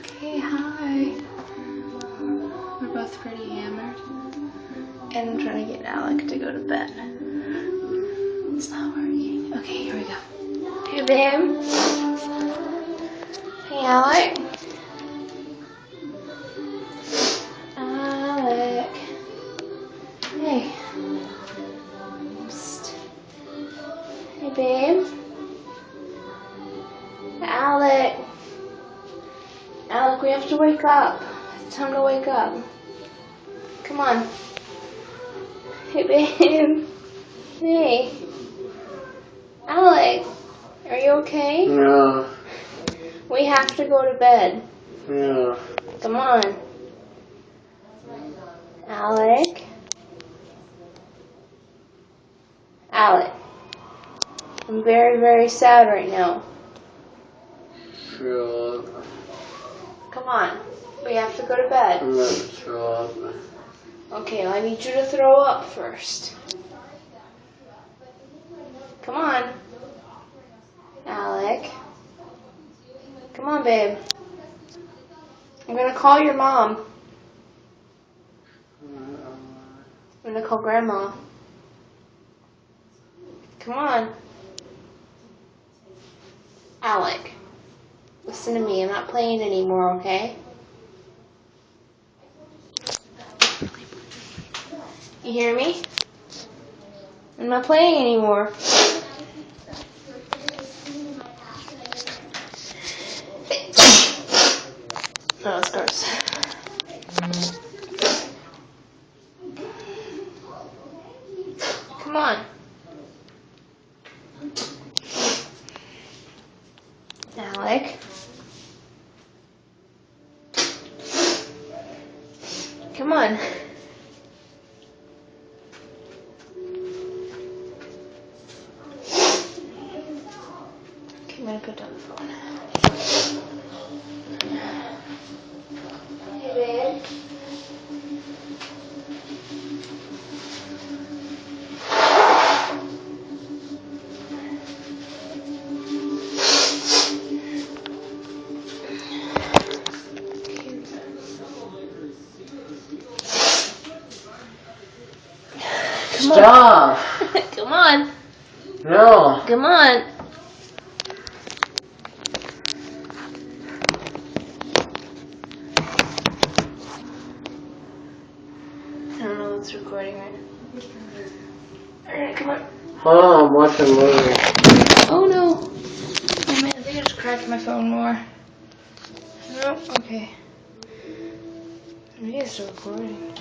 Okay, hi. We're both pretty hammered. And I'm trying to get Alec to go to bed. It's not working. Okay, here we go. Hey, babe. Hey, Alec. Alec. Hey. Psst. Hey, babe. Alec. Alec, we have to wake up. It's time to wake up. Come on. Hey, babe. Hey. Alec, are you okay? Yeah. We have to go to bed. Yeah. Come on. Alec. Alec. I'm very, very sad right now. Sure. Come on. We have to go to bed. Sure. Okay, I need you to throw up first. Come on. Alec. Come on, babe. I'm going to call your mom. I'm going to call Grandma. Come on. Alec. Listen to me. I'm not playing anymore, okay? You hear me? I'm not playing anymore. Oh, it's gross. Come on. Alec. Come on. Okay, I'm gonna put down the phone. Hey, babe. Come Stop! on. Come on. No! Come on. I don't know what's recording right now. Alright, come on. Oh, I'm watching a movie. Oh no. Oh man, I think I just cracked my phone more. No, okay. Maybe it's still recording.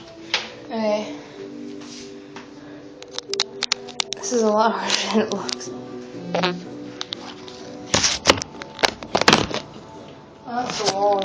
Okay. This is a lot harder than it looks. Oh, that's the wall.